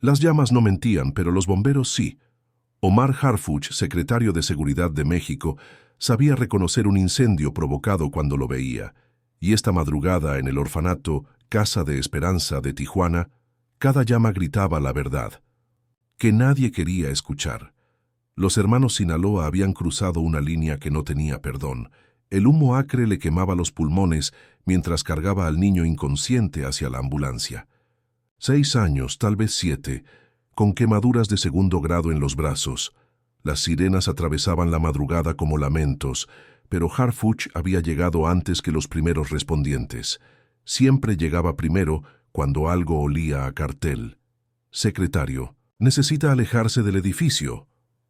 Las llamas no mentían, pero los bomberos sí. Omar Harfuch, secretario de Seguridad de México, sabía reconocer un incendio provocado cuando lo veía. Y esta madrugada en el orfanato Casa de Esperanza de Tijuana, cada llama gritaba la verdad, que nadie quería escuchar. Los hermanos Sinaloa habían cruzado una línea que no tenía perdón. El humo acre le quemaba los pulmones mientras cargaba al niño inconsciente hacia la ambulancia. 6 años, tal vez 7, con quemaduras de 2º grado en los brazos. Las sirenas atravesaban la madrugada como lamentos, pero Harfuch había llegado antes que los primeros respondientes. Siempre llegaba primero cuando algo olía a cartel. «Secretario, necesita alejarse del edificio»,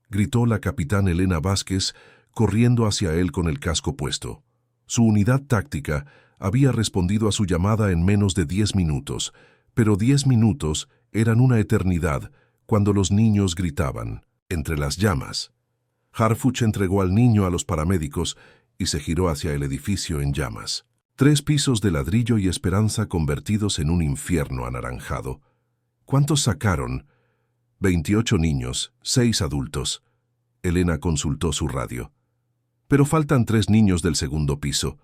gritó la capitán Elena Vázquez, corriendo hacia él con el casco puesto. Su unidad táctica había respondido a su llamada en menos de 10 minutos, pero 10 minutos eran una eternidad cuando los niños gritaban, entre las llamas. Harfuch entregó al niño a los paramédicos y se giró hacia el edificio en llamas. 3 pisos de ladrillo y esperanza convertidos en un infierno anaranjado. ¿Cuántos sacaron? 28 niños, 6 adultos. Elena consultó su radio. Pero faltan 3 niños del 2º piso.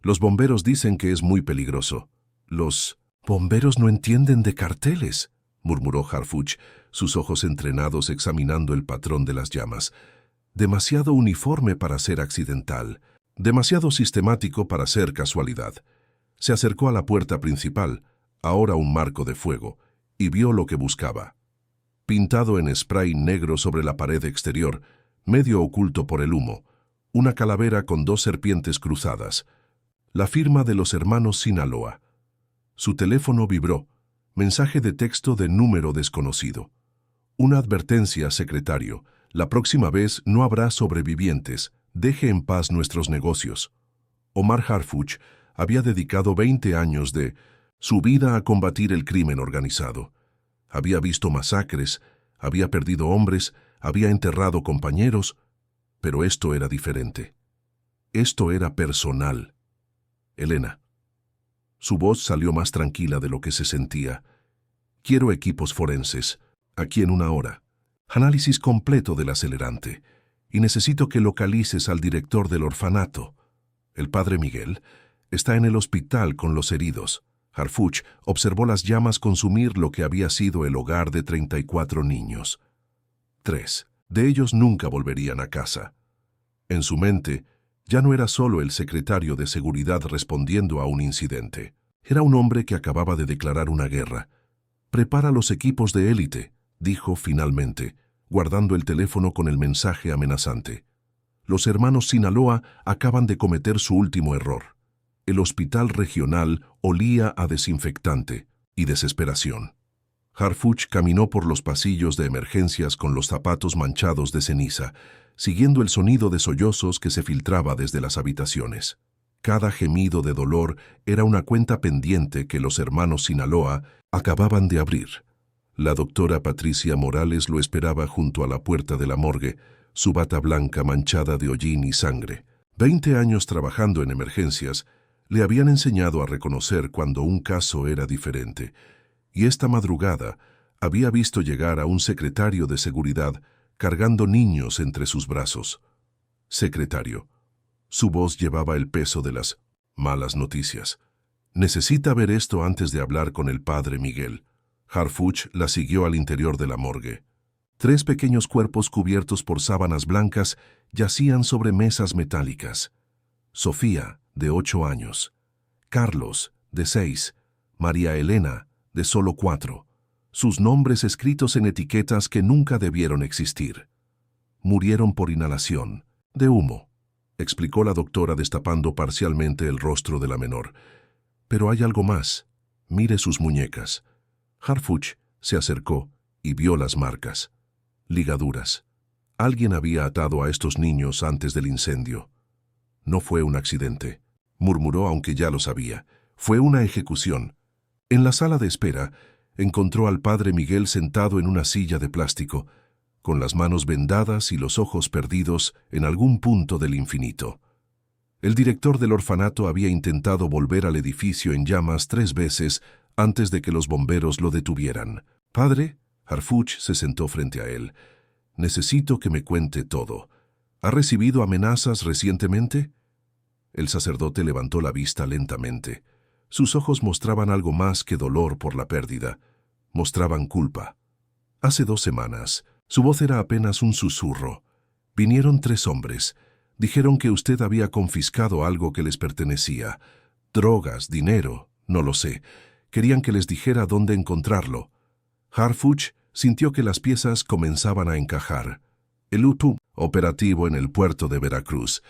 Los bomberos dicen que es muy peligroso. Los bomberos no entienden de carteles, murmuró Harfuch, sus ojos entrenados examinando el patrón de las llamas. Demasiado uniforme para ser accidental, demasiado sistemático para ser casualidad. Se acercó a la puerta principal, ahora un marco de fuego, y vio lo que buscaba. Pintado en spray negro sobre la pared exterior, medio oculto por el humo, una calavera con 2 serpientes cruzadas. La firma de los hermanos Sinaloa. Su teléfono vibró. Mensaje de texto de número desconocido. Una advertencia, secretario. La próxima vez no habrá sobrevivientes. Deje en paz nuestros negocios. Omar Harfuch había dedicado 20 años de su vida a combatir el crimen organizado. Había visto masacres, había perdido hombres, había enterrado compañeros, pero esto era diferente. Esto era personal. Elena. Su voz salió más tranquila de lo que se sentía. Quiero equipos forenses, aquí en 1 hora. Análisis completo del acelerante. Y necesito que localices al director del orfanato. El padre Miguel está en el hospital con los heridos. Harfuch observó las llamas consumir lo que había sido el hogar de 34 niños. 3 de ellos nunca volverían a casa. En su mente, ya no era solo el secretario de Seguridad respondiendo a un incidente. Era un hombre que acababa de declarar una guerra. «Prepara los equipos de élite», dijo finalmente, guardando el teléfono con el mensaje amenazante. Los hermanos Sinaloa acaban de cometer su último error. El hospital regional olía a desinfectante y desesperación. Harfuch caminó por los pasillos de emergencias con los zapatos manchados de ceniza, siguiendo el sonido de sollozos que se filtraba desde las habitaciones. Cada gemido de dolor era una cuenta pendiente que los hermanos Sinaloa acababan de abrir. La doctora Patricia Morales lo esperaba junto a la puerta de la morgue, su bata blanca manchada de hollín y sangre. 20 años trabajando en emergencias le habían enseñado a reconocer cuando un caso era diferente, y esta madrugada había visto llegar a un secretario de seguridad cargando niños entre sus brazos. «Secretario». Su voz llevaba el peso de las malas noticias. «Necesita ver esto antes de hablar con el padre Miguel». Harfuch la siguió al interior de la morgue. 3 pequeños cuerpos cubiertos por sábanas blancas yacían sobre mesas metálicas. Sofía, de 8 años. Carlos, de 6. María Elena, de solo 4. Sus nombres escritos en etiquetas que nunca debieron existir. Murieron por inhalación, de humo, explicó la doctora destapando parcialmente el rostro de la menor. Pero hay algo más. Mire sus muñecas. Harfuch se acercó y vio las marcas. Ligaduras. Alguien había atado a estos niños antes del incendio. No fue un accidente, murmuró aunque ya lo sabía. Fue una ejecución. En la sala de espera, encontró al padre Miguel sentado en una silla de plástico, con las manos vendadas y los ojos perdidos en algún punto del infinito. El director del orfanato había intentado volver al edificio en llamas 3 veces antes de que los bomberos lo detuvieran. «Padre», Harfuch se sentó frente a él. «Necesito que me cuente todo. ¿Ha recibido amenazas recientemente?» El sacerdote levantó la vista lentamente. Sus ojos mostraban algo más que dolor por la pérdida. Mostraban culpa. «Hace 2 semanas. Su voz era apenas un susurro. Vinieron 3 hombres. Dijeron que usted había confiscado algo que les pertenecía. Drogas, dinero, no lo sé. Querían que les dijera dónde encontrarlo». Harfuch sintió que las piezas comenzaban a encajar. El UPU operativo en el puerto de Veracruz.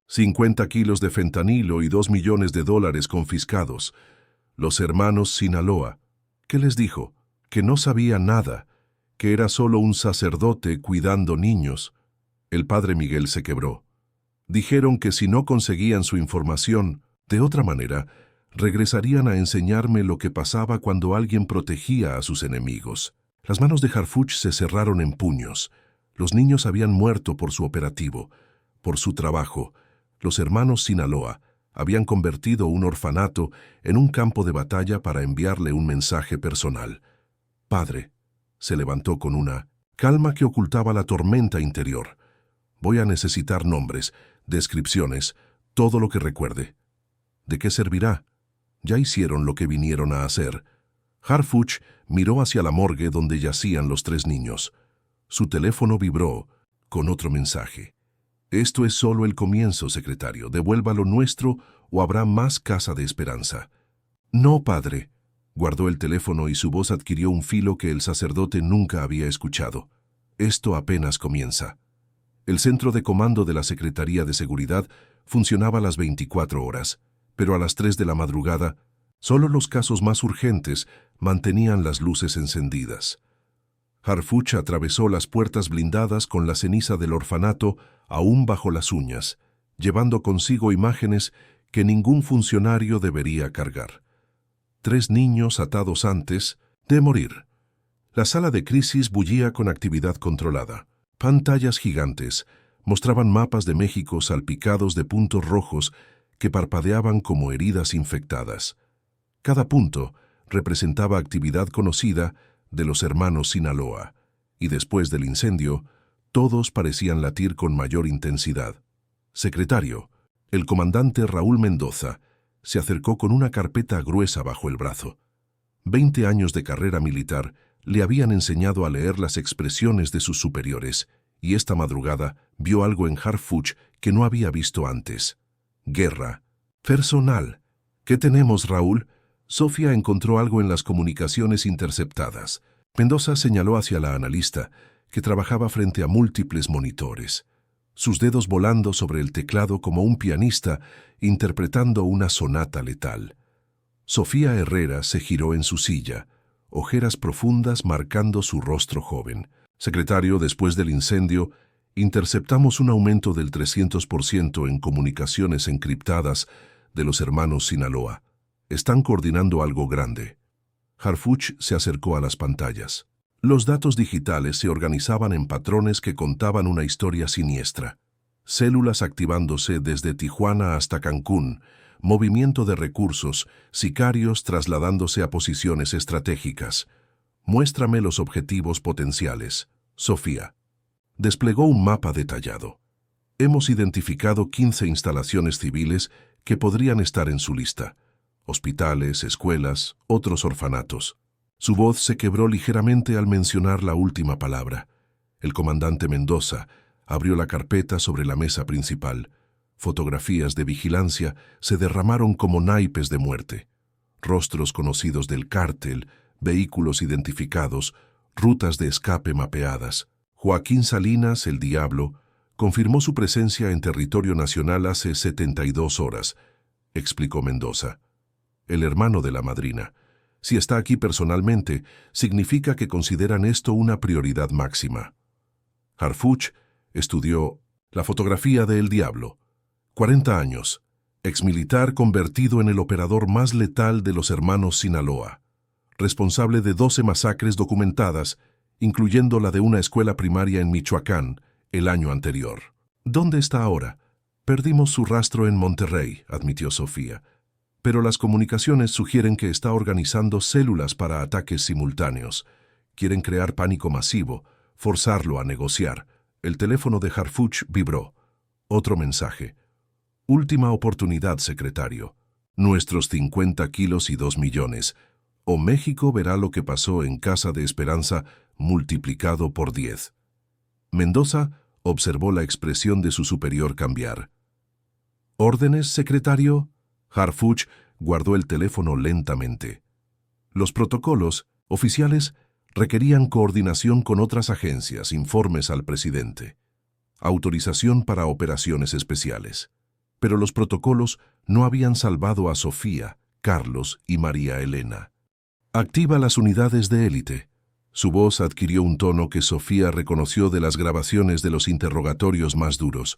50 kilos de fentanilo y $2 millones confiscados. Los hermanos Sinaloa. ¿Qué les dijo? Que no sabía nada, que era solo un sacerdote cuidando niños. El padre Miguel se quebró. Dijeron que si no conseguían su información, de otra manera, regresarían a enseñarme lo que pasaba cuando alguien protegía a sus enemigos. Las manos de Harfuch se cerraron en puños. Los niños habían muerto por su operativo, por su trabajo. Los hermanos Sinaloa habían convertido un orfanato en un campo de batalla para enviarle un mensaje personal. «Padre», se levantó con una calma que ocultaba la tormenta interior. «Voy a necesitar nombres, descripciones, todo lo que recuerde». «¿De qué servirá? Ya hicieron lo que vinieron a hacer». Harfuch miró hacia la morgue donde yacían los 3 niños. Su teléfono vibró con otro mensaje. «Esto es solo el comienzo, secretario. Devuelva lo nuestro o habrá más Casa de Esperanza». «No, padre». Guardó el teléfono y su voz adquirió un filo que el sacerdote nunca había escuchado. «Esto apenas comienza». El centro de comando de la Secretaría de Seguridad funcionaba las 24 horas, pero a las 3 de la madrugada, solo los casos más urgentes mantenían las luces encendidas. Harfuch atravesó las puertas blindadas con la ceniza del orfanato aún bajo las uñas, llevando consigo imágenes que ningún funcionario debería cargar. 3 niños atados antes de morir. La sala de crisis bullía con actividad controlada. Pantallas gigantes mostraban mapas de México salpicados de puntos rojos que parpadeaban como heridas infectadas. Cada punto representaba actividad conocida de los hermanos Sinaloa, y después del incendio, todos parecían latir con mayor intensidad. «Secretario», el comandante Raúl Mendoza se acercó con una carpeta gruesa bajo el brazo. 20 años de carrera militar le habían enseñado a leer las expresiones de sus superiores, y esta madrugada vio algo en Harfuch que no había visto antes. «Guerra. Personal. ¿Qué tenemos, Raúl?» Sofía encontró algo en las comunicaciones interceptadas. Mendoza señaló hacia la analista, que trabajaba frente a múltiples monitores, sus dedos volando sobre el teclado como un pianista interpretando una sonata letal. Sofía Herrera se giró en su silla, ojeras profundas marcando su rostro joven. «Secretario, después del incendio, interceptamos un aumento del 300% en comunicaciones encriptadas de los hermanos Sinaloa. Están coordinando algo grande». Harfuch se acercó a las pantallas. Los datos digitales se organizaban en patrones que contaban una historia siniestra. Células activándose desde Tijuana hasta Cancún, movimiento de recursos, sicarios trasladándose a posiciones estratégicas. «Muéstrame los objetivos potenciales». Sofía desplegó un mapa detallado. «Hemos identificado 15 instalaciones civiles que podrían estar en su lista. Hospitales, escuelas, otros orfanatos». Su voz se quebró ligeramente al mencionar la última palabra. El comandante Mendoza abrió la carpeta sobre la mesa principal. Fotografías de vigilancia se derramaron como naipes de muerte. Rostros conocidos del cártel, vehículos identificados, rutas de escape mapeadas. Joaquín Salinas, el Diablo, confirmó su presencia en territorio nacional hace 72 horas, explicó Mendoza. El hermano de la madrina. Si está aquí personalmente, significa que consideran esto una prioridad máxima. Harfuch estudió la fotografía de El Diablo. 40 años, exmilitar convertido en el operador más letal de los hermanos Sinaloa, responsable de 12 masacres documentadas, incluyendo la de una escuela primaria en Michoacán el año anterior. ¿Dónde está ahora? Perdimos su rastro en Monterrey, admitió Sofía, pero las comunicaciones sugieren que está organizando células para ataques simultáneos. Quieren crear pánico masivo, forzarlo a negociar. El teléfono de Harfuch vibró. Otro mensaje. Última oportunidad, secretario. Nuestros 50 kilos y 2 millones. O México verá lo que pasó en Casa de Esperanza multiplicado por 10. Mendoza observó la expresión de su superior cambiar. ¿Órdenes, secretario? Harfuch guardó el teléfono lentamente. Los protocolos oficiales requerían coordinación con otras agencias, informes al presidente, autorización para operaciones especiales. Pero los protocolos no habían salvado a Sofía, Carlos y María Elena. Activa las unidades de élite. Su voz adquirió un tono que Sofía reconoció de las grabaciones de los interrogatorios más duros.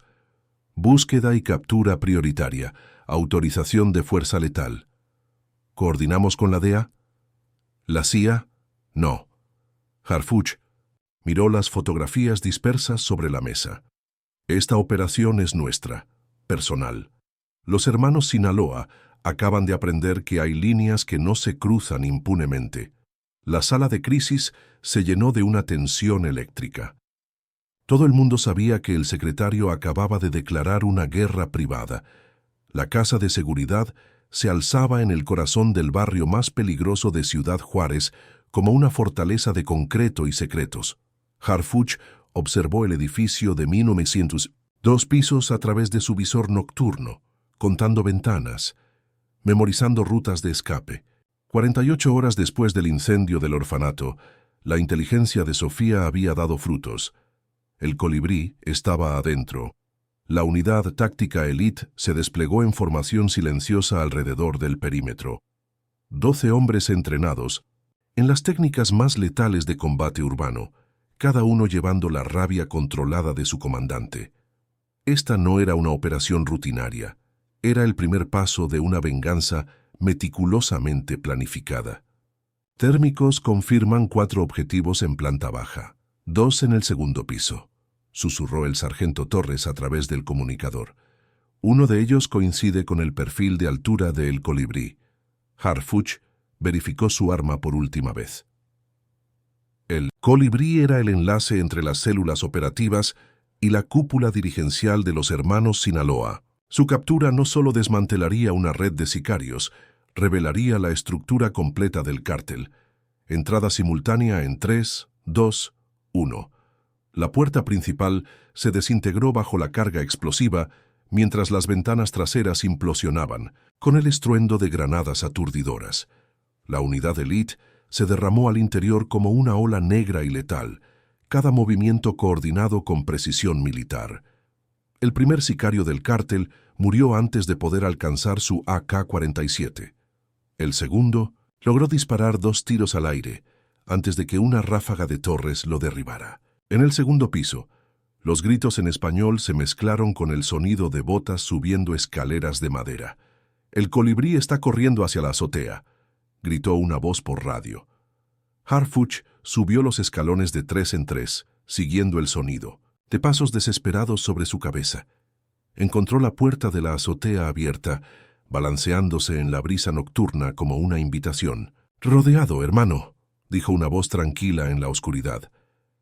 Búsqueda y captura prioritaria. Autorización de fuerza letal. ¿Coordinamos con la DEA? ¿La CIA? No. Harfuch miró las fotografías dispersas sobre la mesa. Esta operación es nuestra, personal. Los hermanos Sinaloa acaban de aprender que hay líneas que no se cruzan impunemente. La sala de crisis se llenó de una tensión eléctrica. Todo el mundo sabía que el secretario acababa de declarar una guerra privada. La Casa de Seguridad se alzaba en el corazón del barrio más peligroso de Ciudad Juárez como una fortaleza de concreto y secretos. Harfuch observó el edificio de 1900, 2 pisos a través de su visor nocturno, contando ventanas, memorizando rutas de escape. 48 horas después del incendio del orfanato, la inteligencia de Sofía había dado frutos. El colibrí estaba adentro. La unidad táctica Elite se desplegó en formación silenciosa alrededor del perímetro. 12 hombres entrenados en las técnicas más letales de combate urbano, cada uno llevando la rabia controlada de su comandante. Esta no era una operación rutinaria, era el primer paso de una venganza meticulosamente planificada. Térmicos confirman 4 objetivos en planta baja, 2 en el segundo piso, susurró el sargento Torres a través del comunicador. Uno de ellos coincide con el perfil de altura de El Colibrí. Harfuch verificó su arma por última vez. El Colibrí era el enlace entre las células operativas y la cúpula dirigencial de los hermanos Sinaloa. Su captura no solo desmantelaría una red de sicarios, revelaría la estructura completa del cártel. Entrada simultánea en 3, 2, 1. La puerta principal se desintegró bajo la carga explosiva mientras las ventanas traseras implosionaban, con el estruendo de granadas aturdidoras. La unidad Elite se derramó al interior como una ola negra y letal, cada movimiento coordinado con precisión militar. El primer sicario del cártel murió antes de poder alcanzar su AK-47. El segundo logró disparar 2 tiros al aire antes de que una ráfaga de Torres lo derribara. En el segundo piso, los gritos en español se mezclaron con el sonido de botas subiendo escaleras de madera. «El colibrí está corriendo hacia la azotea», gritó una voz por radio. Harfuch subió los escalones de 3 en 3, siguiendo el sonido, de pasos desesperados sobre su cabeza. Encontró la puerta de la azotea abierta, balanceándose en la brisa nocturna como una invitación. «Rodeado, hermano», dijo una voz tranquila en la oscuridad.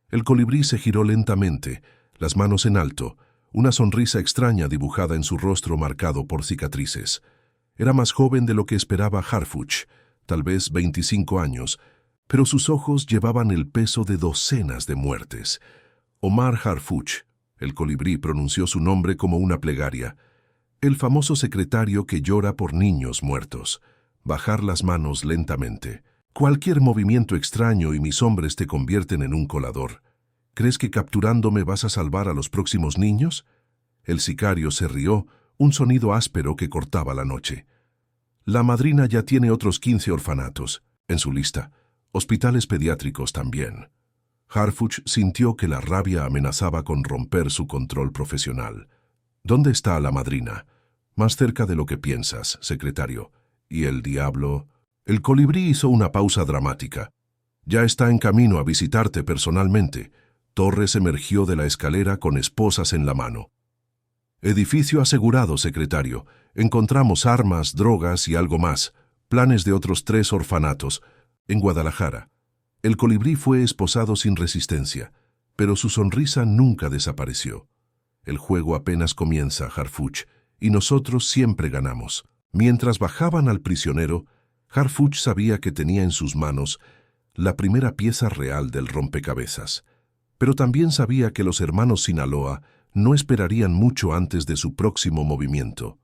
El colibrí se giró lentamente, las manos en alto, una sonrisa extraña dibujada en su rostro marcado por cicatrices. Era más joven de lo que esperaba Harfuch, tal vez 25 años, pero sus ojos llevaban el peso de docenas de muertes. Omar Harfuch, el colibrí pronunció su nombre como una plegaria. El famoso secretario que llora por niños muertos. Bajar las manos lentamente. Cualquier movimiento extraño y mis hombres te convierten en un colador. ¿Crees que capturándome vas a salvar a los próximos niños? El sicario se rió, un sonido áspero que cortaba la noche. La madrina ya tiene otros 15 orfanatos en su lista. Hospitales pediátricos también. Harfuch sintió que la rabia amenazaba con romper su control profesional. ¿Dónde está la madrina? Más cerca de lo que piensas, secretario. ¿Y el diablo? El colibrí hizo una pausa dramática. Ya está en camino a visitarte personalmente. Torres emergió de la escalera con esposas en la mano. Edificio asegurado, secretario. Encontramos armas, drogas y algo más. Planes de otros 3 orfanatos. En Guadalajara. El colibrí fue esposado sin resistencia, pero su sonrisa nunca desapareció. El juego apenas comienza, Harfuch, y nosotros siempre ganamos. Mientras bajaban al prisionero, Harfuch sabía que tenía en sus manos la primera pieza real del rompecabezas, pero también sabía que los hermanos Sinaloa no esperarían mucho antes de su próximo movimiento.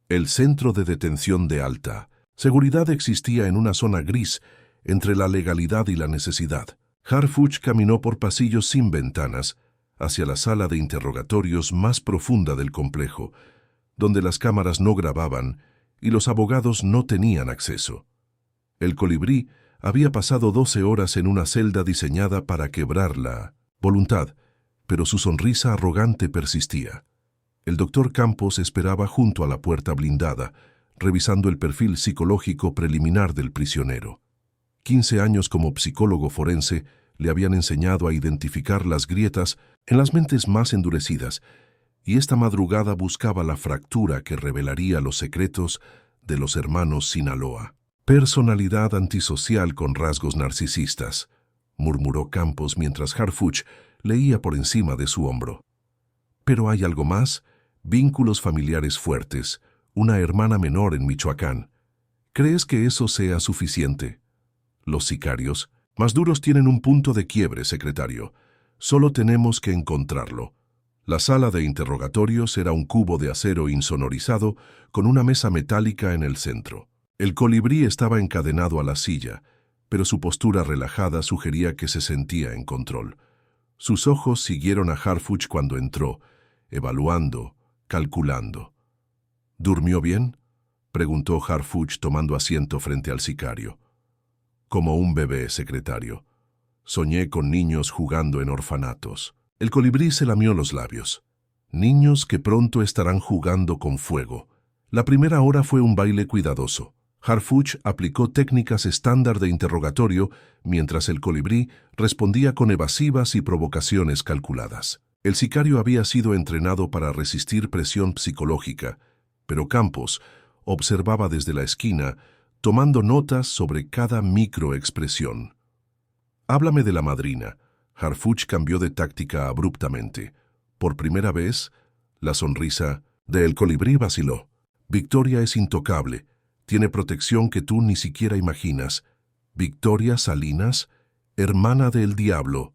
El centro de detención de alta seguridad existía en una zona gris entre la legalidad y la necesidad. Harfuch caminó por pasillos sin ventanas hacia la sala de interrogatorios más profunda del complejo, donde las cámaras no grababan y los abogados no tenían acceso. El colibrí había pasado 12 horas en una celda diseñada para quebrar la voluntad, pero su sonrisa arrogante persistía. El doctor Campos esperaba junto a la puerta blindada, revisando el perfil psicológico preliminar del prisionero. 15 años como psicólogo forense le habían enseñado a identificar las grietas en las mentes más endurecidas, y esta madrugada buscaba la fractura que revelaría los secretos de los hermanos Sinaloa. Personalidad antisocial con rasgos narcisistas, murmuró Campos mientras Harfuch leía por encima de su hombro. Pero hay algo más, vínculos familiares fuertes, una hermana menor en Michoacán. ¿Crees que eso sea suficiente? Los sicarios más duros tienen un punto de quiebre, secretario. Solo tenemos que encontrarlo. La sala de interrogatorios era un cubo de acero insonorizado con una mesa metálica en el centro. El colibrí estaba encadenado a la silla, pero su postura relajada sugería que se sentía en control. Sus ojos siguieron a Harfuch cuando entró, evaluando, calculando. ¿Durmió bien?, preguntó Harfuch tomando asiento frente al sicario. Como un bebé, secretario. Soñé con niños jugando en orfanatos. El colibrí se lamió los labios. Niños que pronto estarán jugando con fuego. La primera hora fue un baile cuidadoso. Harfuch aplicó técnicas estándar de interrogatorio, mientras el colibrí respondía con evasivas y provocaciones calculadas. El sicario había sido entrenado para resistir presión psicológica, pero Campos observaba desde la esquina, tomando notas sobre cada microexpresión. «Háblame de la madrina». Harfuch cambió de táctica abruptamente. Por primera vez, la sonrisa del colibrí vaciló. «Victoria es intocable. Tiene protección que tú ni siquiera imaginas. Victoria Salinas, hermana del diablo».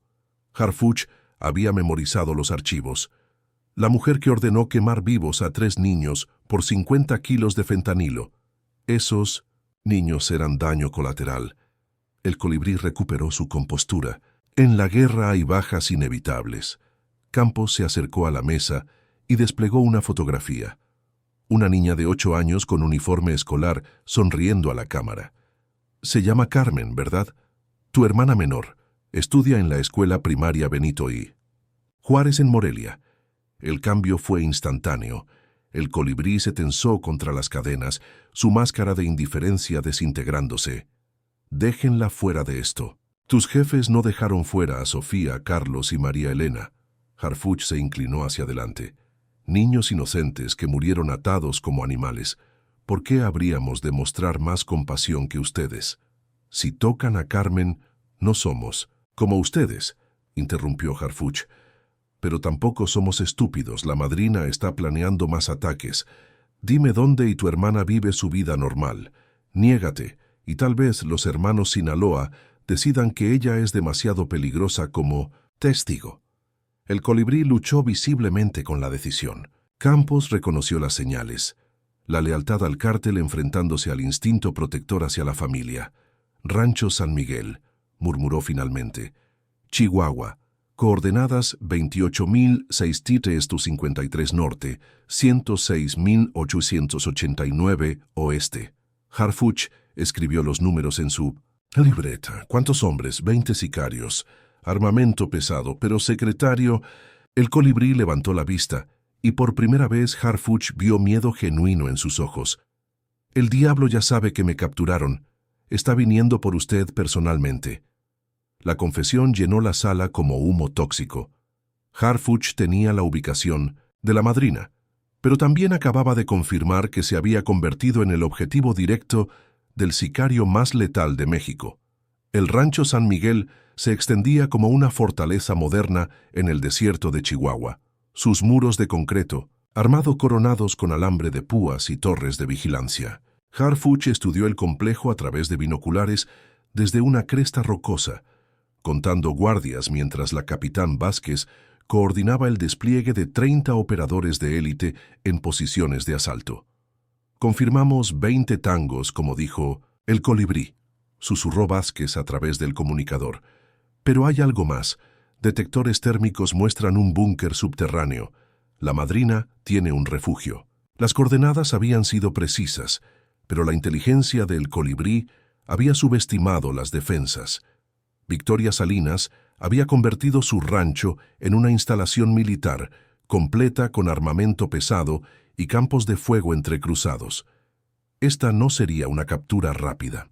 Harfuch había memorizado los archivos. La mujer que ordenó quemar vivos a 3 niños por 50 kilos de fentanilo. Esos niños eran daño colateral. El colibrí recuperó su compostura. En la guerra hay bajas inevitables. Campos se acercó a la mesa y desplegó una fotografía. Una niña de 8 años con uniforme escolar sonriendo a la cámara. Se llama Carmen, ¿verdad? Tu hermana menor. Estudia en la escuela primaria Benito I. Juárez en Morelia. El cambio fue instantáneo. El colibrí se tensó contra las cadenas, su máscara de indiferencia desintegrándose. Déjenla fuera de esto. Tus jefes no dejaron fuera a Sofía, Carlos y María Elena. Harfuch se inclinó hacia adelante. Niños inocentes que murieron atados como animales. ¿Por qué habríamos de mostrar más compasión que ustedes? Si tocan a Carmen, no somos como ustedes, interrumpió Harfuch. Pero tampoco somos estúpidos. La madrina está planeando más ataques. Dime dónde y tu hermana vive su vida normal. Niégate, y tal vez los hermanos Sinaloa decidan que ella es demasiado peligrosa como testigo. El colibrí luchó visiblemente con la decisión. Campos reconoció las señales. La lealtad al cártel enfrentándose al instinto protector hacia la familia. Rancho San Miguel, murmuró finalmente. Chihuahua. Coordenadas 28.653 norte, 106.889 oeste. Harfuch escribió los números en su libreta. ¿Cuántos hombres? 20 sicarios. Armamento pesado, pero secretario... El colibrí levantó la vista, y por primera vez Harfuch vio miedo genuino en sus ojos. El diablo ya sabe que me capturaron. Está viniendo por usted personalmente. La confesión llenó la sala como humo tóxico. Harfuch tenía la ubicación de la madrina, pero también acababa de confirmar que se había convertido en el objetivo directo del sicario más letal de México. El rancho San Miguel se extendía como una fortaleza moderna en el desierto de Chihuahua. Sus muros de concreto, armado coronados con alambre de púas y torres de vigilancia. Harfuch estudió el complejo a través de binoculares desde una cresta rocosa, contando guardias mientras la capitán Vázquez coordinaba el despliegue de 30 operadores de élite en posiciones de asalto. Confirmamos 20 tangos, como dijo el colibrí, susurró Vázquez a través del comunicador. Pero hay algo más. Detectores térmicos muestran un búnker subterráneo. La madrina tiene un refugio. Las coordenadas habían sido precisas, pero la inteligencia del colibrí había subestimado las defensas. Victoria Salinas había convertido su rancho en una instalación militar, completa con armamento pesado y campos de fuego entrecruzados. Esta no sería una captura rápida.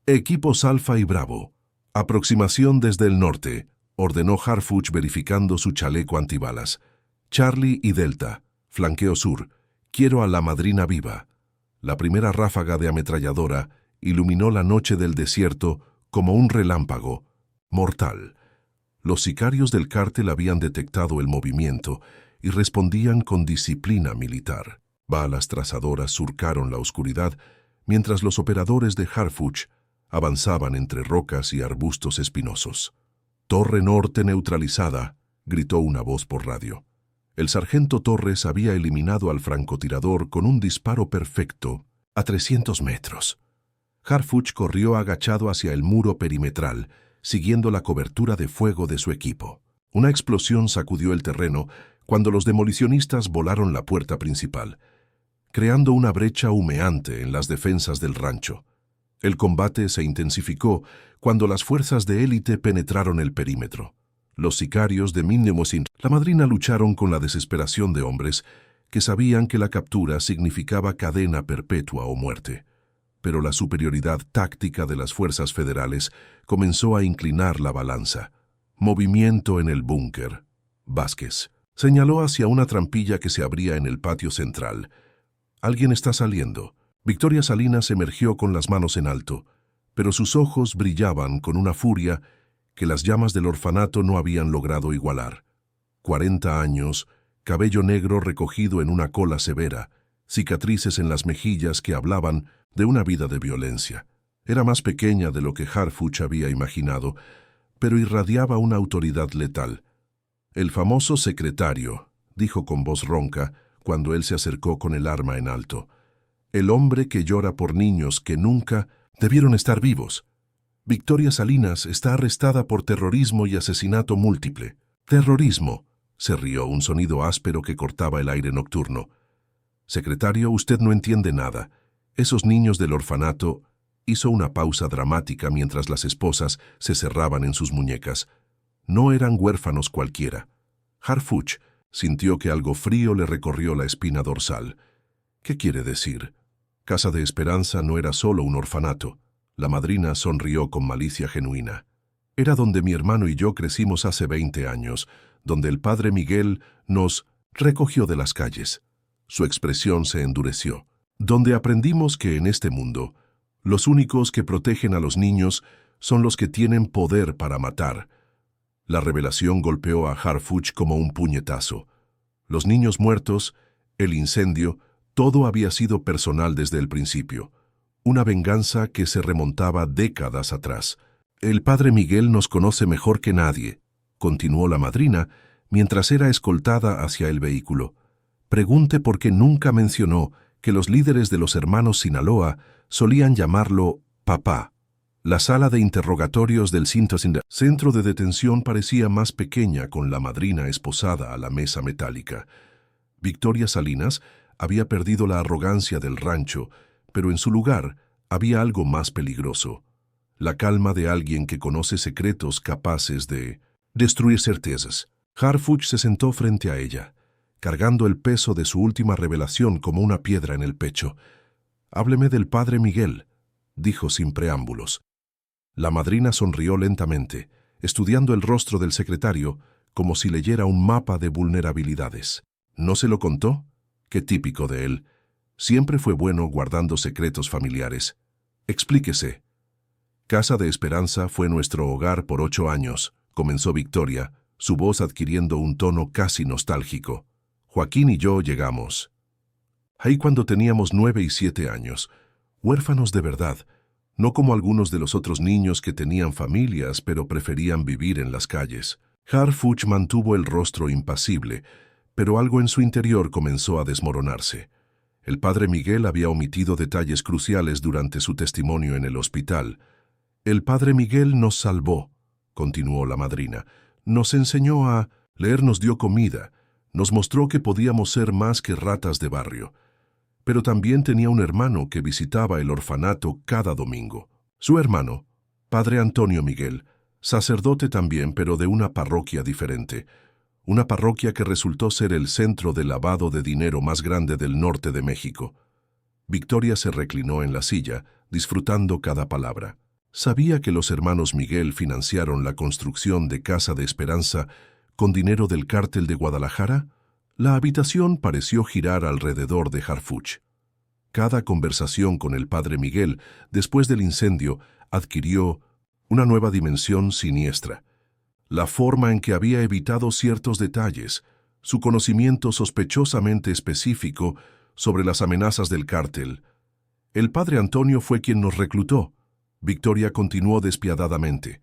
Equipos Alfa y Bravo. Aproximación desde el norte, ordenó Harfuch verificando su chaleco antibalas. Charlie y Delta, flanqueo sur. Quiero a la madrina viva. La primera ráfaga de ametralladora iluminó la noche del desierto como un relámpago mortal. Los sicarios del cártel habían detectado el movimiento y respondían con disciplina militar. Balas trazadoras surcaron la oscuridad mientras los operadores de Harfuch avanzaban entre rocas y arbustos espinosos. «Torre Norte neutralizada», gritó una voz por radio. El sargento Torres había eliminado al francotirador con un disparo perfecto a 300 metros. Harfuch corrió agachado hacia el muro perimetral, siguiendo la cobertura de fuego de su equipo. Una explosión sacudió el terreno cuando los demolicionistas volaron la puerta principal, creando una brecha humeante en las defensas del rancho. El combate se intensificó cuando las fuerzas de élite penetraron el perímetro. Los sicarios de Minnemosin, la madrina, lucharon con la desesperación de hombres que sabían que la captura significaba cadena perpetua o muerte. Pero la superioridad táctica de las fuerzas federales comenzó a inclinar la balanza. Movimiento en el búnker. Vázquez señaló hacia una trampilla que se abría en el patio central. Alguien está saliendo. Victoria Salinas emergió con las manos en alto, pero sus ojos brillaban con una furia que las llamas del orfanato no habían logrado igualar. 40 años, cabello negro recogido en una cola severa, cicatrices en las mejillas que hablaban de una vida de violencia. Era más pequeña de lo que Harfuch había imaginado, pero irradiaba una autoridad letal. «El famoso secretario», dijo con voz ronca cuando él se acercó con el arma en alto. «El hombre que llora por niños que nunca debieron estar vivos. Victoria Salinas está arrestada por terrorismo y asesinato múltiple». «¿Terrorismo?», se rió un sonido áspero que cortaba el aire nocturno. «Secretario, usted no entiende nada. Esos niños del orfanato...» Hizo una pausa dramática mientras las esposas se cerraban en sus muñecas. No eran huérfanos cualquiera. Harfuch sintió que algo frío le recorrió la espina dorsal. «¿Qué quiere decir?» Casa de Esperanza no era solo un orfanato. La madrina sonrió con malicia genuina. «Era donde mi hermano y yo crecimos hace 20 años, donde el padre Miguel nos recogió de las calles». Su expresión se endureció. «Donde aprendimos que en este mundo, los únicos que protegen a los niños son los que tienen poder para matar». La revelación golpeó a Harfuch como un puñetazo. Los niños muertos, el incendio, todo había sido personal desde el principio. Una venganza que se remontaba décadas atrás. «El padre Miguel nos conoce mejor que nadie», continuó la madrina mientras era escoltada hacia el vehículo. «Pregunte por qué nunca mencionó que los líderes de los hermanos Sinaloa solían llamarlo papá». La sala de interrogatorios del centro de detención parecía más pequeña con la madrina esposada a la mesa metálica. Victoria Salinas había perdido la arrogancia del rancho, pero en su lugar había algo más peligroso. La calma de alguien que conoce secretos capaces de destruir certezas. Harfuch se sentó frente a ella, cargando el peso de su última revelación como una piedra en el pecho. «Hábleme del padre Miguel», dijo sin preámbulos. La madrina sonrió lentamente, estudiando el rostro del secretario como si leyera un mapa de vulnerabilidades. «¿No se lo contó? Qué típico de él. Siempre fue bueno guardando secretos familiares. Explíquese». Casa de Esperanza fue nuestro hogar por 8 años, comenzó Victoria, su voz adquiriendo un tono casi nostálgico. Joaquín y yo llegamos ahí cuando teníamos 9 y 7 años, huérfanos de verdad, no como algunos de los otros niños que tenían familias pero preferían vivir en las calles. Harfuch mantuvo el rostro impasible, pero algo en su interior comenzó a desmoronarse. El padre Miguel había omitido detalles cruciales durante su testimonio en el hospital. El padre Miguel nos salvó, continuó la madrina. Nos enseñó a leer, nos dio comida, nos mostró que podíamos ser más que ratas de barrio. Pero también tenía un hermano que visitaba el orfanato cada domingo. Su hermano, padre Antonio Miguel, sacerdote también, pero de una parroquia diferente. Una parroquia que resultó ser el centro de lavado de dinero más grande del norte de México. Victoria se reclinó en la silla, disfrutando cada palabra. ¿Sabía que los hermanos Miguel financiaron la construcción de Casa de Esperanza con dinero del cártel de Guadalajara? La habitación pareció girar alrededor de Harfuch. Cada conversación con el padre Miguel, después del incendio, adquirió una nueva dimensión siniestra. La forma en que había evitado ciertos detalles, su conocimiento sospechosamente específico sobre las amenazas del cártel. El padre Antonio fue quien nos reclutó. Victoria continuó despiadadamente.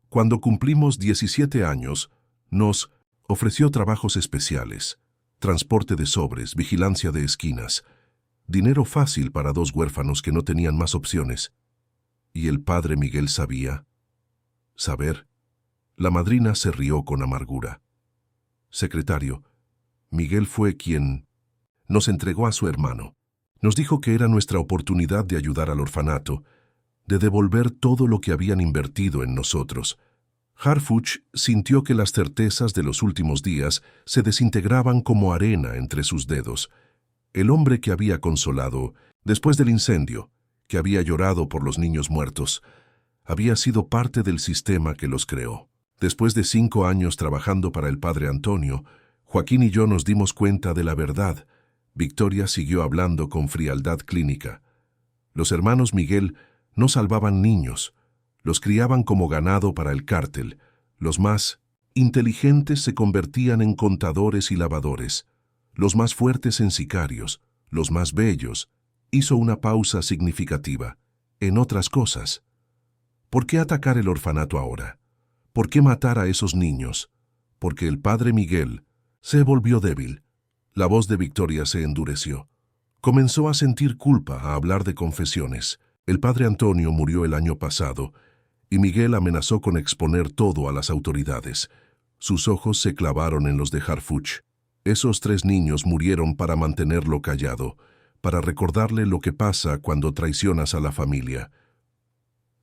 Cuando cumplimos 17 años, nos ofreció trabajos especiales, transporte de sobres, vigilancia de esquinas, dinero fácil para 2 huérfanos que no tenían más opciones. ¿Y el padre Miguel sabía? ¿Saber? La madrina se rió con amargura. Secretario, Miguel fue quien nos entregó a su hermano. Nos dijo que era nuestra oportunidad de ayudar al orfanato, de devolver todo lo que habían invertido en nosotros. Harfuch sintió que las certezas de los últimos días se desintegraban como arena entre sus dedos. El hombre que había consolado, después del incendio, que había llorado por los niños muertos, había sido parte del sistema que los creó. Después de 5 años trabajando para el padre Antonio, Joaquín y yo nos dimos cuenta de la verdad. Victoria siguió hablando con frialdad clínica. Los hermanos Miguel no salvaban niños, los criaban como ganado para el cártel. Los más inteligentes se convertían en contadores y lavadores, los más fuertes en sicarios, los más bellos. Hizo una pausa significativa. En otras cosas. ¿Por qué atacar el orfanato ahora? ¿Por qué matar a esos niños? Porque el padre Miguel se volvió débil. La voz de Victoria se endureció. Comenzó a sentir culpa, a hablar de confesiones. El padre Antonio murió el año pasado y Miguel amenazó con exponer todo a las autoridades. Sus ojos se clavaron en los de Harfuch. Esos 3 niños murieron para mantenerlo callado, para recordarle lo que pasa cuando traicionas a la familia.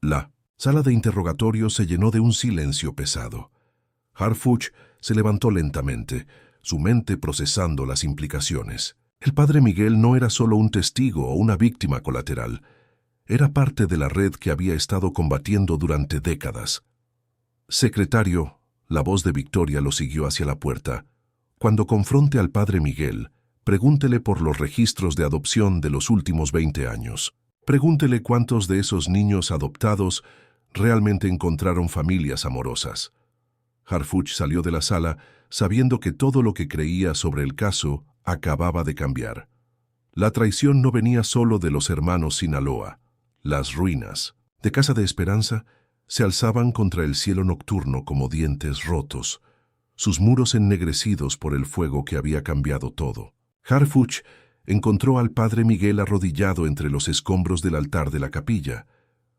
La sala de interrogatorio se llenó de un silencio pesado. Harfuch se levantó lentamente, su mente procesando las implicaciones. El padre Miguel no era solo un testigo o una víctima colateral. Era parte de la red que había estado combatiendo durante décadas. Secretario, la voz de Victoria lo siguió hacia la puerta. Cuando confronte al padre Miguel, pregúntele por los registros de adopción de los últimos 20 años. Pregúntele cuántos de esos niños adoptados realmente encontraron familias amorosas. Harfuch salió de la sala sabiendo que todo lo que creía sobre el caso acababa de cambiar. La traición no venía solo de los hermanos Sinaloa. Las ruinas de Casa de Esperanza se alzaban contra el cielo nocturno como dientes rotos, sus muros ennegrecidos por el fuego que había cambiado todo. Harfuch encontró al padre Miguel arrodillado entre los escombros del altar de la capilla,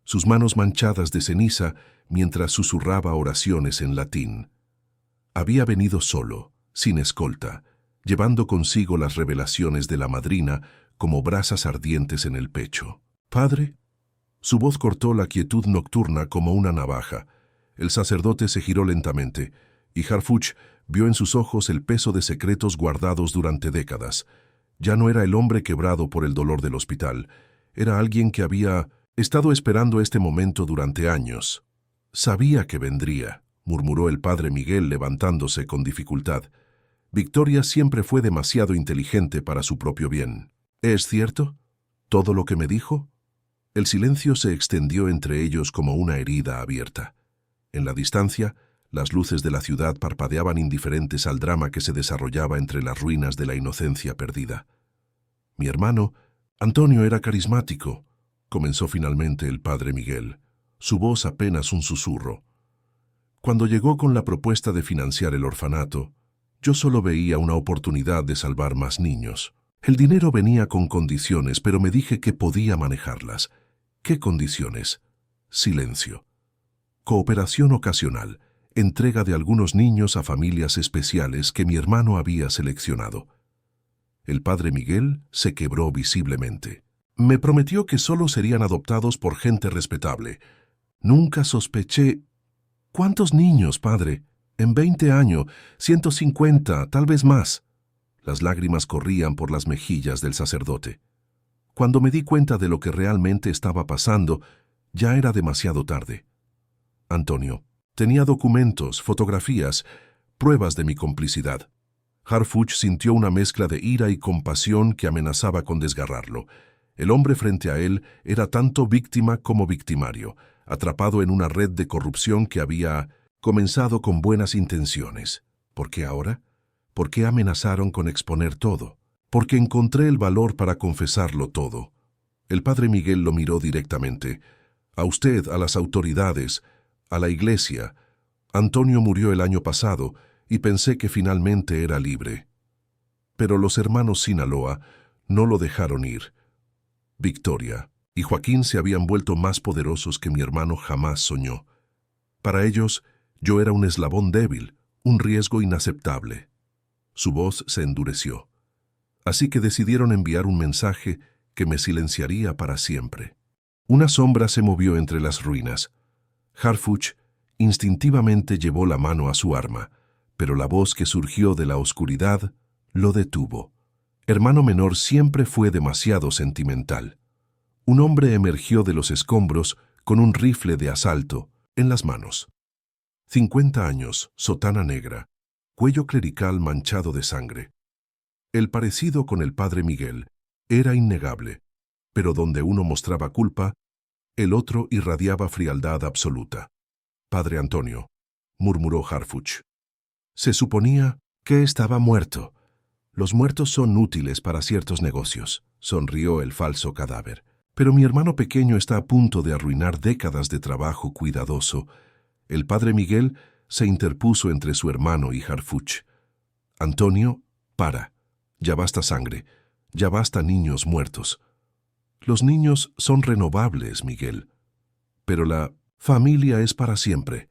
sus manos manchadas de ceniza mientras susurraba oraciones en latín. Había venido solo, sin escolta, llevando consigo las revelaciones de la madrina como brasas ardientes en el pecho. «Padre». Su voz cortó la quietud nocturna como una navaja. El sacerdote se giró lentamente, y Harfuch vio en sus ojos el peso de secretos guardados durante décadas. Ya no era el hombre quebrado por el dolor del hospital. Era alguien que había estado esperando este momento durante años. «Sabía que vendría», murmuró el padre Miguel levantándose con dificultad. Victoria siempre fue demasiado inteligente para su propio bien. «¿Es cierto? ¿Todo lo que me dijo?». El silencio se extendió entre ellos como una herida abierta. En la distancia, las luces de la ciudad parpadeaban indiferentes al drama que se desarrollaba entre las ruinas de la inocencia perdida. Mi hermano, Antonio, era carismático, comenzó finalmente el padre Miguel, su voz apenas un susurro. Cuando llegó con la propuesta de financiar el orfanato, yo solo veía una oportunidad de salvar más niños. El dinero venía con condiciones, pero me dije que podía manejarlas. ¿Qué condiciones? Silencio. Cooperación ocasional, entrega de algunos niños a familias especiales que mi hermano había seleccionado. El padre Miguel se quebró visiblemente. Me prometió que solo serían adoptados por gente respetable. Nunca sospeché... ¿Cuántos niños, padre? En 20 años, 150, tal vez más. Las lágrimas corrían por las mejillas del sacerdote. Cuando me di cuenta de lo que realmente estaba pasando, ya era demasiado tarde. Antonio, tenía documentos, fotografías, pruebas de mi complicidad. Harfuch sintió una mezcla de ira y compasión que amenazaba con desgarrarlo. El hombre frente a él era tanto víctima como victimario, atrapado en una red de corrupción que había comenzado con buenas intenciones. ¿Por qué ahora? ¿Por qué amenazaron con exponer todo? Porque encontré el valor para confesarlo todo. El padre Miguel lo miró directamente. A usted, a las autoridades, a la iglesia. Antonio murió el año pasado y pensé que finalmente era libre. Pero los hermanos Sinaloa no lo dejaron ir. Victoria y Joaquín se habían vuelto más poderosos que mi hermano jamás soñó. Para ellos, yo era un eslabón débil, un riesgo inaceptable. Su voz se endureció. Así que decidieron enviar un mensaje que me silenciaría para siempre. Una sombra se movió entre las ruinas. Harfuch instintivamente llevó la mano a su arma, pero la voz que surgió de la oscuridad lo detuvo. Hermano menor siempre fue demasiado sentimental. Un hombre emergió de los escombros con un rifle de asalto en las manos. 50 años, sotana negra, cuello clerical manchado de sangre. El parecido con el padre Miguel era innegable, pero donde uno mostraba culpa, el otro irradiaba frialdad absoluta. Padre Antonio, murmuró Harfuch. Se suponía que estaba muerto. Los muertos son útiles para ciertos negocios, sonrió el falso cadáver. Pero mi hermano pequeño está a punto de arruinar décadas de trabajo cuidadoso. El padre Miguel se interpuso entre su hermano y Harfuch. Antonio, para. Ya basta sangre. Ya basta niños muertos. Los niños son renovables, Miguel. Pero la familia es para siempre.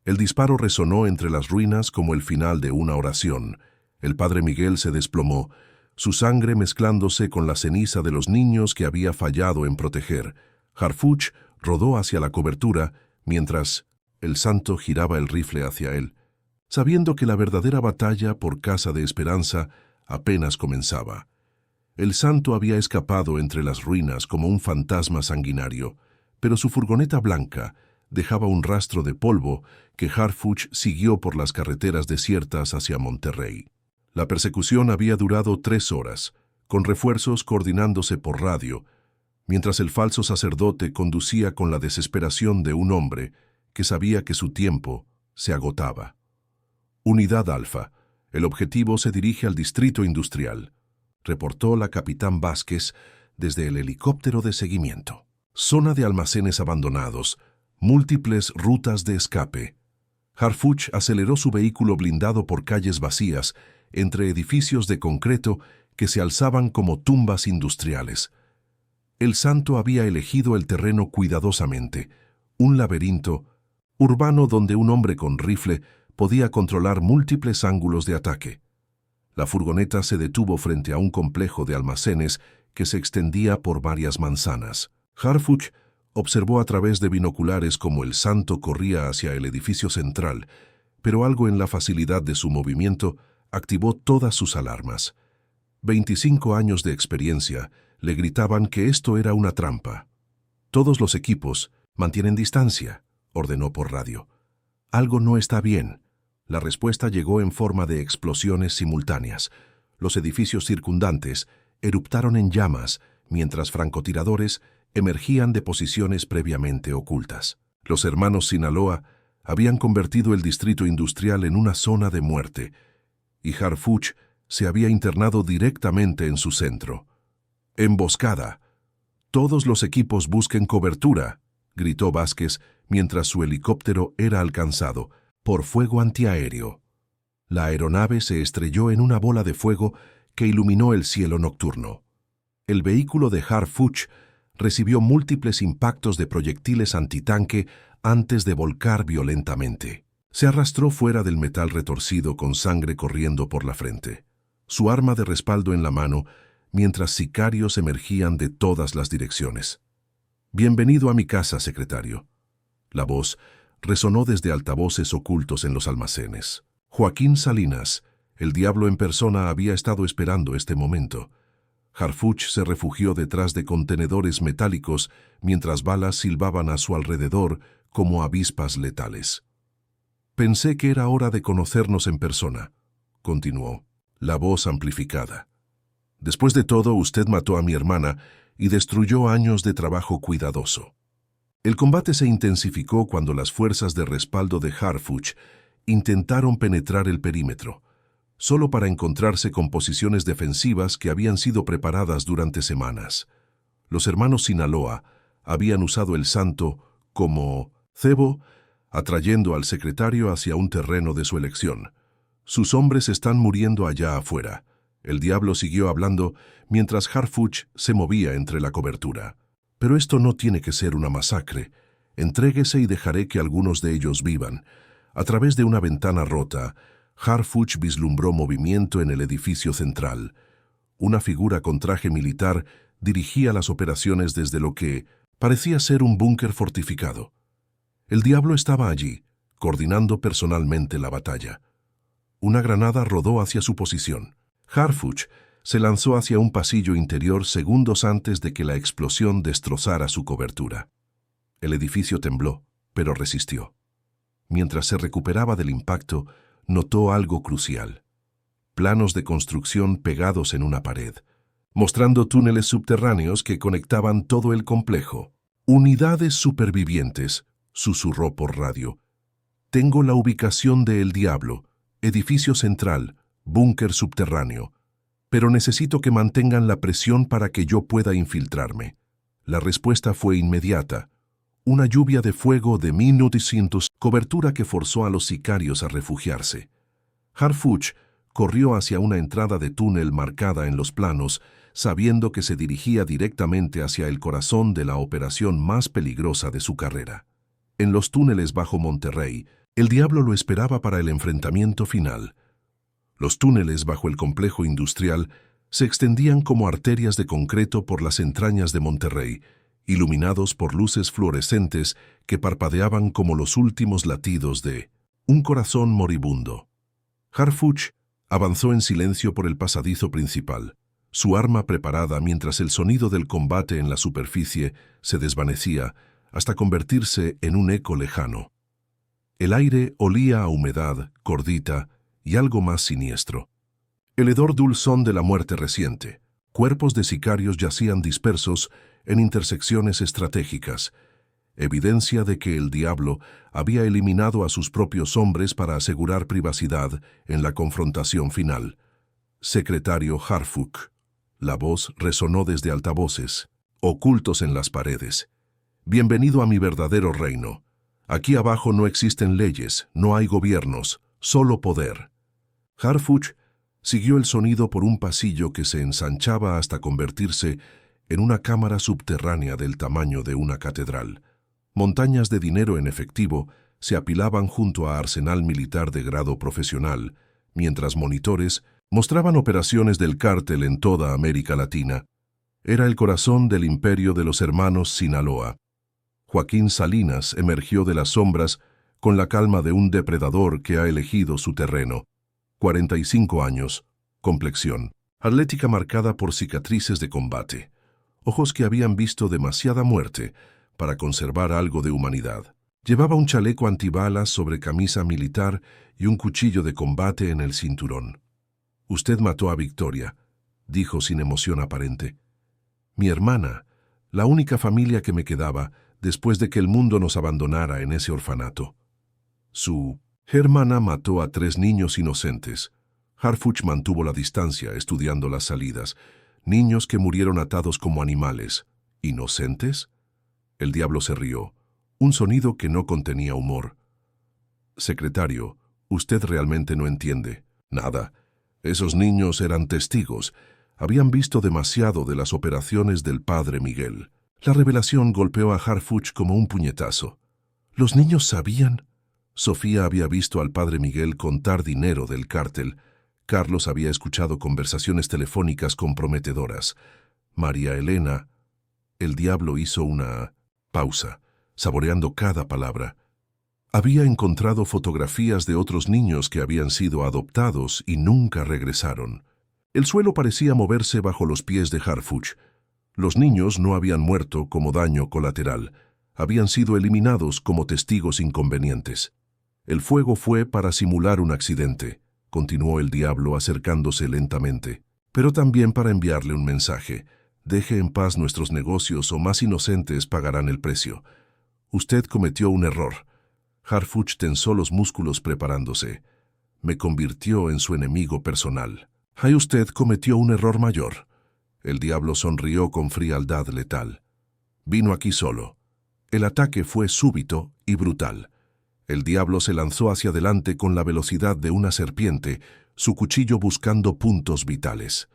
El disparo resonó entre las ruinas como el final de una oración. El padre Miguel se desplomó, su sangre mezclándose con la ceniza de los niños que había fallado en proteger. Harfuch rodó hacia la cobertura, mientras el santo giraba el rifle hacia él, sabiendo que la verdadera batalla por Casa de Esperanza apenas comenzaba. El santo había escapado entre las ruinas como un fantasma sanguinario, pero su furgoneta blanca dejaba un rastro de polvo que Harfuch siguió por las carreteras desiertas hacia Monterrey. La persecución había durado 3 horas, con refuerzos coordinándose por radio, mientras el falso sacerdote conducía con la desesperación de un hombre que sabía que su tiempo se agotaba. Unidad Alfa, el objetivo se dirige al distrito industrial, reportó la capitán Vázquez desde el helicóptero de seguimiento. Zona de almacenes abandonados, múltiples rutas de escape. Harfuch aceleró su vehículo blindado por calles vacías, entre edificios de concreto que se alzaban como tumbas industriales. El santo había elegido el terreno cuidadosamente, un laberinto urbano donde un hombre con rifle podía controlar múltiples ángulos de ataque. La furgoneta se detuvo frente a un complejo de almacenes que se extendía por varias manzanas. Harfuch observó a través de binoculares cómo el santo corría hacia el edificio central, pero algo en la facilidad de su movimiento activó todas sus alarmas. 25 años de experiencia le gritaban que esto era una trampa. Todos los equipos mantienen distancia, ordenó por radio. Algo no está bien. La respuesta llegó en forma de explosiones simultáneas. Los edificios circundantes eruptaron en llamas, mientras francotiradores emergían de posiciones previamente ocultas. Los hermanos Sinaloa habían convertido el distrito industrial en una zona de muerte, y Harfuch se había internado directamente en su centro. «Emboscada. Todos los equipos busquen cobertura», gritó Vázquez mientras su helicóptero era alcanzado por fuego antiaéreo. La aeronave se estrelló en una bola de fuego que iluminó el cielo nocturno. El vehículo de Harfuch recibió múltiples impactos de proyectiles antitanque antes de volcar violentamente. Se arrastró fuera del metal retorcido con sangre corriendo por la frente, su arma de respaldo en la mano, mientras sicarios emergían de todas las direcciones. «Bienvenido a mi casa, secretario». La voz resonó desde altavoces ocultos en los almacenes. Joaquín Salinas, el diablo en persona, había estado esperando este momento. Harfuch se refugió detrás de contenedores metálicos mientras balas silbaban a su alrededor como avispas letales. «Pensé que era hora de conocernos en persona», continuó, la voz amplificada. «Después de todo, usted mató a mi hermana y destruyó años de trabajo cuidadoso». El combate se intensificó cuando las fuerzas de respaldo de Harfuch intentaron penetrar el perímetro, solo para encontrarse con posiciones defensivas que habían sido preparadas durante semanas. Los hermanos Sinaloa habían usado el Santo como cebo, atrayendo al secretario hacia un terreno de su elección. «Sus hombres están muriendo allá afuera». El diablo siguió hablando mientras Harfuch se movía entre la cobertura. «Pero esto no tiene que ser una masacre. Entréguese y dejaré que algunos de ellos vivan». A través de una ventana rota, Harfuch vislumbró movimiento en el edificio central. Una figura con traje militar dirigía las operaciones desde lo que parecía ser un búnker fortificado. El diablo estaba allí, coordinando personalmente la batalla. Una granada rodó hacia su posición. Harfuch se lanzó hacia un pasillo interior segundos antes de que la explosión destrozara su cobertura. El edificio tembló, pero resistió. Mientras se recuperaba del impacto, notó algo crucial. Planos de construcción pegados en una pared, mostrando túneles subterráneos que conectaban todo el complejo. «Unidades supervivientes», susurró por radio. «Tengo la ubicación de El Diablo, edificio central, búnker subterráneo. Pero necesito que mantengan la presión para que yo pueda infiltrarme». La respuesta fue inmediata. Una lluvia de fuego de 1900, cobertura que forzó a los sicarios a refugiarse. Harfuch corrió hacia una entrada de túnel marcada en los planos, sabiendo que se dirigía directamente hacia el corazón de la operación más peligrosa de su carrera. En los túneles bajo Monterrey, el diablo lo esperaba para el enfrentamiento final. Los túneles bajo el complejo industrial se extendían como arterias de concreto por las entrañas de Monterrey, iluminados por luces fluorescentes que parpadeaban como los últimos latidos de un corazón moribundo. Harfuch avanzó en silencio por el pasadizo principal, su arma preparada mientras el sonido del combate en la superficie se desvanecía hasta convertirse en un eco lejano. El aire olía a humedad, cordita y algo más siniestro. El hedor dulzón de la muerte reciente. Cuerpos de sicarios yacían dispersos en intersecciones estratégicas, evidencia de que el diablo había eliminado a sus propios hombres para asegurar privacidad en la confrontación final. «Secretario Harfuch». La voz resonó desde altavoces, ocultos en las paredes. «Bienvenido a mi verdadero reino. Aquí abajo no existen leyes, no hay gobiernos, solo poder». Harfuch siguió el sonido por un pasillo que se ensanchaba hasta convertirse en una cámara subterránea del tamaño de una catedral. Montañas de dinero en efectivo se apilaban junto a arsenal militar de grado profesional, mientras monitores mostraban operaciones del cártel en toda América Latina. Era el corazón del imperio de los hermanos Sinaloa. Joaquín Salinas emergió de las sombras con la calma de un depredador que ha elegido su terreno. 45 años, complexión atlética marcada por cicatrices de combate, ojos que habían visto demasiada muerte para conservar algo de humanidad. Llevaba un chaleco antibalas sobre camisa militar y un cuchillo de combate en el cinturón. «Usted mató a Victoria», dijo sin emoción aparente. «Mi hermana», la única familia que me quedaba después de que el mundo nos abandonara en ese orfanato. Su hermana mató a 3 niños inocentes. Harfuch mantuvo la distancia, estudiando las salidas. Niños que murieron atados como animales. ¿Inocentes? El diablo se rió, un sonido que no contenía humor. Secretario, usted realmente no entiende nada. Esos niños eran testigos. Habían visto demasiado de las operaciones del padre Miguel. La revelación golpeó a Harfuch como un puñetazo. ¿Los niños sabían? Sofía había visto al padre Miguel contar dinero del cártel. Carlos había escuchado conversaciones telefónicas comprometedoras. María Elena... El diablo hizo una pausa, saboreando cada palabra. Había encontrado fotografías de otros niños que habían sido adoptados y nunca regresaron. El suelo parecía moverse bajo los pies de Harfuch. Los niños no habían muerto como daño colateral. Habían sido eliminados como testigos inconvenientes. El fuego fue para simular un accidente, continuó el diablo acercándose lentamente, pero también para enviarle un mensaje. Deje en paz nuestros negocios o más inocentes pagarán el precio. Usted cometió un error. Harfuch tensó los músculos preparándose. Me convirtió en su enemigo personal. Ay, usted cometió un error mayor. El diablo sonrió con frialdad letal. Vino aquí solo. El ataque fue súbito y brutal. El diablo se lanzó hacia adelante con la velocidad de una serpiente, su cuchillo buscando puntos vitales.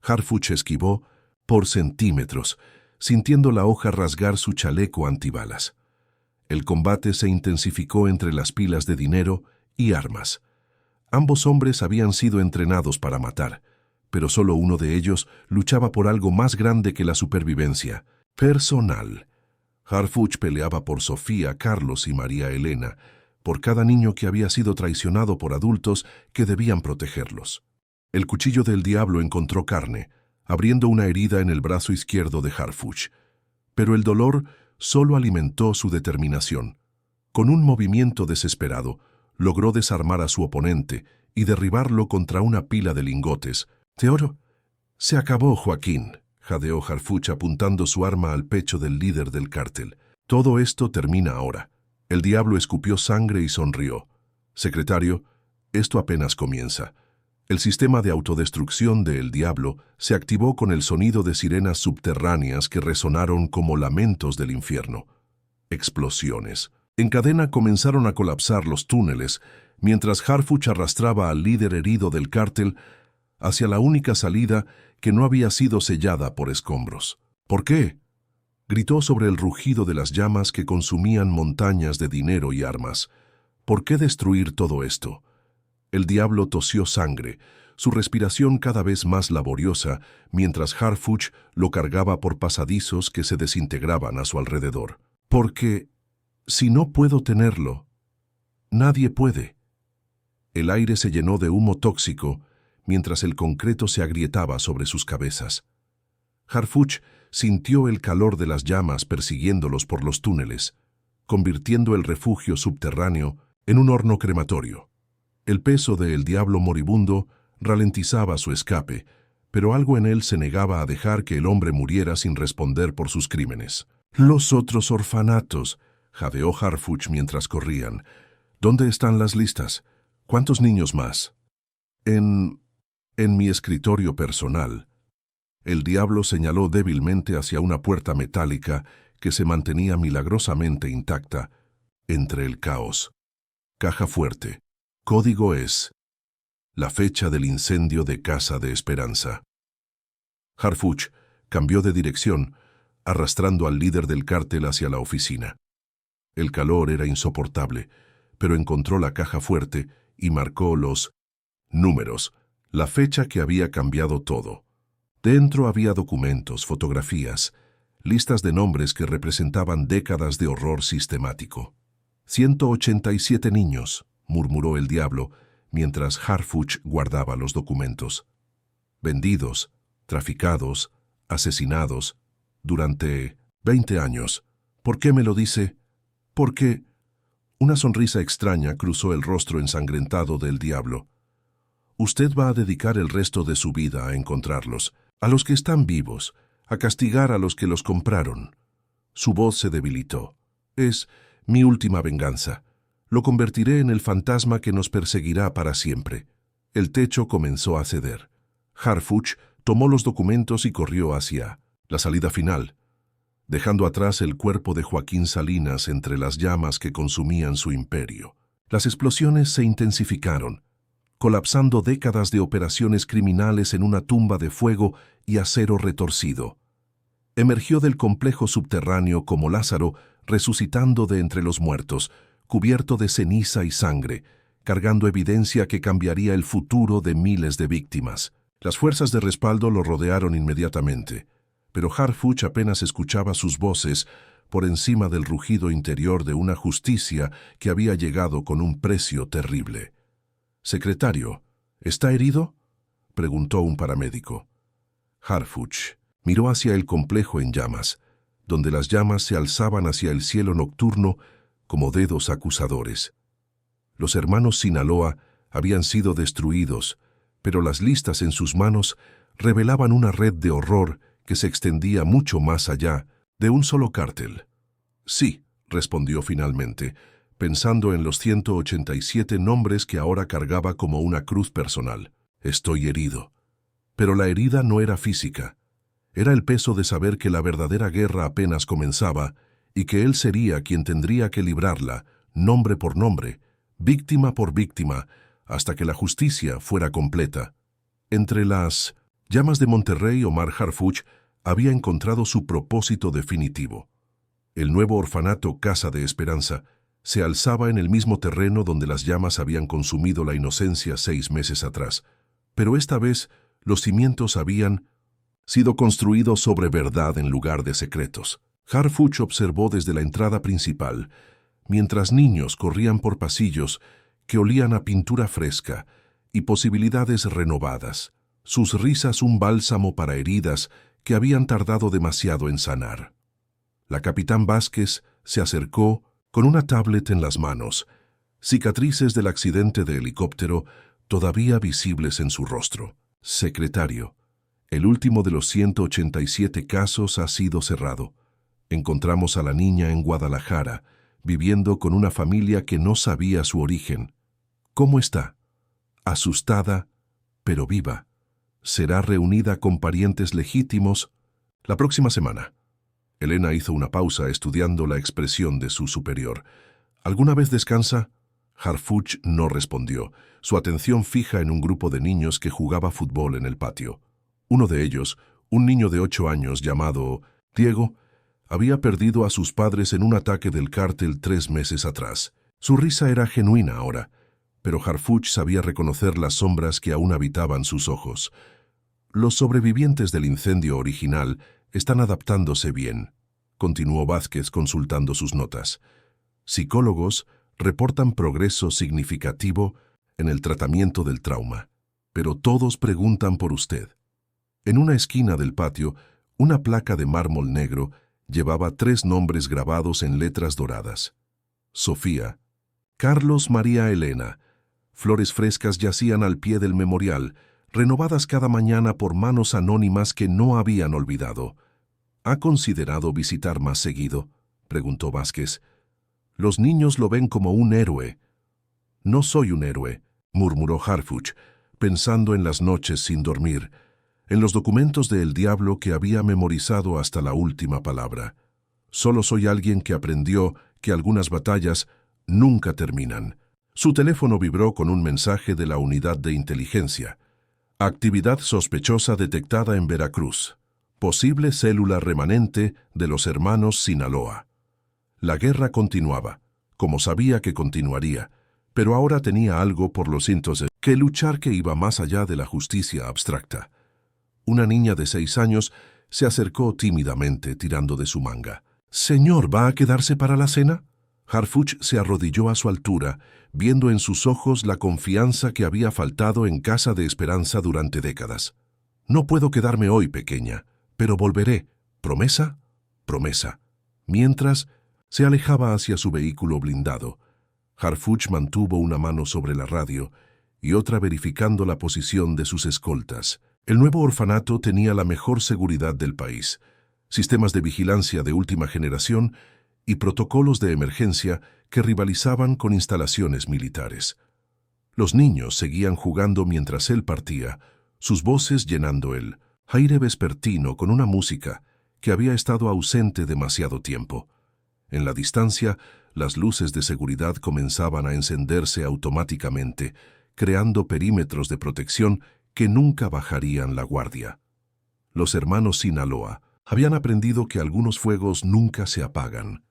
Harfuch esquivó por centímetros, sintiendo la hoja rasgar su chaleco antibalas. El combate se intensificó entre las pilas de dinero y armas. Ambos hombres habían sido entrenados para matar, pero solo uno de ellos luchaba por algo más grande que la supervivencia, personal. Harfuch peleaba por Sofía, Carlos y María Elena, por cada niño que había sido traicionado por adultos que debían protegerlos. El cuchillo del diablo encontró carne, abriendo una herida en el brazo izquierdo de Harfuch. Pero el dolor solo alimentó su determinación. Con un movimiento desesperado, logró desarmar a su oponente y derribarlo contra una pila de lingotes. «¿De oro? Se acabó, Joaquín», jadeó Harfuch apuntando su arma al pecho del líder del cártel. «Todo esto termina ahora». El diablo escupió sangre y sonrió. «Secretario, esto apenas comienza». El sistema de autodestrucción de El Diablo se activó con el sonido de sirenas subterráneas que resonaron como lamentos del infierno. Explosiones. En cadena comenzaron a colapsar los túneles, mientras Harfuch arrastraba al líder herido del cártel hacia la única salida que no había sido sellada por escombros. «¿Por qué?», gritó sobre el rugido de las llamas que consumían montañas de dinero y armas. «¿Por qué destruir todo esto?». El diablo tosió sangre, su respiración cada vez más laboriosa, mientras Harfuch lo cargaba por pasadizos que se desintegraban a su alrededor. «Porque, si no puedo tenerlo, nadie puede». El aire se llenó de humo tóxico, mientras el concreto se agrietaba sobre sus cabezas. Harfuch sintió el calor de las llamas persiguiéndolos por los túneles, convirtiendo el refugio subterráneo en un horno crematorio. El peso de El Diablo moribundo ralentizaba su escape, pero algo en él se negaba a dejar que el hombre muriera sin responder por sus crímenes. «Los otros orfanatos», jadeó Harfuch mientras corrían. «¿Dónde están las listas? ¿Cuántos niños más?» En mi escritorio personal». El diablo señaló débilmente hacia una puerta metálica que se mantenía milagrosamente intacta entre el caos. «Caja fuerte. Código es la fecha del incendio de Casa de Esperanza». Harfuch cambió de dirección, arrastrando al líder del cártel hacia la oficina. El calor era insoportable, pero encontró la caja fuerte y marcó los números, la fecha que había cambiado todo. Dentro había documentos, fotografías, listas de nombres que representaban décadas de horror sistemático. 187 niños, murmuró el diablo, mientras Harfuch guardaba los documentos. Vendidos, traficados, asesinados, durante 20 años. ¿Por qué me lo dice? Porque... Una sonrisa extraña cruzó el rostro ensangrentado del diablo. Usted va a dedicar el resto de su vida a encontrarlos, a los que están vivos, a castigar a los que los compraron. Su voz se debilitó. Es mi última venganza. Lo convertiré en el fantasma que nos perseguirá para siempre. El techo comenzó a ceder. Harfuch tomó los documentos y corrió hacia la salida final, dejando atrás el cuerpo de Joaquín Salinas entre las llamas que consumían su imperio. Las explosiones se intensificaron, colapsando décadas de operaciones criminales en una tumba de fuego y acero retorcido. Emergió del complejo subterráneo como Lázaro, resucitando de entre los muertos, cubierto de ceniza y sangre, cargando evidencia que cambiaría el futuro de miles de víctimas. Las fuerzas de respaldo lo rodearon inmediatamente, pero Harfuch apenas escuchaba sus voces por encima del rugido interior de una justicia que había llegado con un precio terrible. «Secretario, ¿está herido?», preguntó un paramédico. Harfuch miró hacia el complejo en llamas, donde las llamas se alzaban hacia el cielo nocturno como dedos acusadores. Los hermanos Sinaloa habían sido destruidos, pero las listas en sus manos revelaban una red de horror que se extendía mucho más allá de un solo cártel. «Sí», respondió finalmente, pensando en los 187 nombres que ahora cargaba como una cruz personal. «Estoy herido». Pero la herida no era física. Era el peso de saber que la verdadera guerra apenas comenzaba y que él sería quien tendría que librarla, nombre por nombre, víctima por víctima, hasta que la justicia fuera completa. Entre las llamas de Monterrey, Omar Harfuch había encontrado su propósito definitivo. El nuevo orfanato Casa de Esperanza se alzaba en el mismo terreno donde las llamas habían consumido la inocencia 6 meses atrás, pero esta vez los cimientos habían sido construidos sobre verdad en lugar de secretos. Harfuch observó desde la entrada principal, mientras niños corrían por pasillos que olían a pintura fresca y posibilidades renovadas, sus risas un bálsamo para heridas que habían tardado demasiado en sanar. La capitán Vázquez se acercó con una tablet en las manos, cicatrices del accidente de helicóptero todavía visibles en su rostro. «Secretario, el último de los 187 casos ha sido cerrado. Encontramos a la niña en Guadalajara, viviendo con una familia que no sabía su origen. ¿Cómo está? Asustada, pero viva. Será reunida con parientes legítimos la próxima semana». Elena hizo una pausa estudiando la expresión de su superior. «¿Alguna vez descansa?». Harfuch no respondió, su atención fija en un grupo de niños que jugaba fútbol en el patio. Uno de ellos, un niño de 8 años llamado Diego, había perdido a sus padres en un ataque del cártel 3 meses atrás. Su risa era genuina ahora, pero Harfuch sabía reconocer las sombras que aún habitaban sus ojos. «Los sobrevivientes del incendio original están adaptándose bien», continuó Vázquez consultando sus notas. «Psicólogos reportan progreso significativo en el tratamiento del trauma, pero todos preguntan por usted». En una esquina del patio, una placa de mármol negro llevaba 3 nombres grabados en letras doradas. Sofía, Carlos María Elena. Flores frescas yacían al pie del memorial, renovadas cada mañana por manos anónimas que no habían olvidado. «¿Ha considerado visitar más seguido?», preguntó Vázquez. «Los niños lo ven como un héroe». «No soy un héroe», murmuró Harfuch, pensando en las noches sin dormir, en los documentos de El Diablo que había memorizado hasta la última palabra. «Solo soy alguien que aprendió que algunas batallas nunca terminan». Su teléfono vibró con un mensaje de la unidad de inteligencia. «Actividad sospechosa detectada en Veracruz. Posible célula remanente de los hermanos Sinaloa». La guerra continuaba, como sabía que continuaría, pero ahora tenía algo por los cintos que luchar que iba más allá de la justicia abstracta. Una niña de 6 años se acercó tímidamente tirando de su manga. «Señor, ¿va a quedarse para la cena?». Harfuch se arrodilló a su altura, viendo en sus ojos la confianza que había faltado en Casa de Esperanza durante décadas. «No puedo quedarme hoy, pequeña, pero volveré. ¿Promesa?». «Promesa». Mientras se alejaba hacia su vehículo blindado, Harfuch mantuvo una mano sobre la radio y otra verificando la posición de sus escoltas. El nuevo orfanato tenía la mejor seguridad del país, sistemas de vigilancia de última generación y protocolos de emergencia que rivalizaban con instalaciones militares. Los niños seguían jugando mientras él partía, sus voces llenando el aire vespertino con una música que había estado ausente demasiado tiempo. En la distancia, las luces de seguridad comenzaban a encenderse automáticamente, creando perímetros de protección que nunca bajarían la guardia. Los hermanos Sinaloa habían aprendido que algunos fuegos nunca se apagan,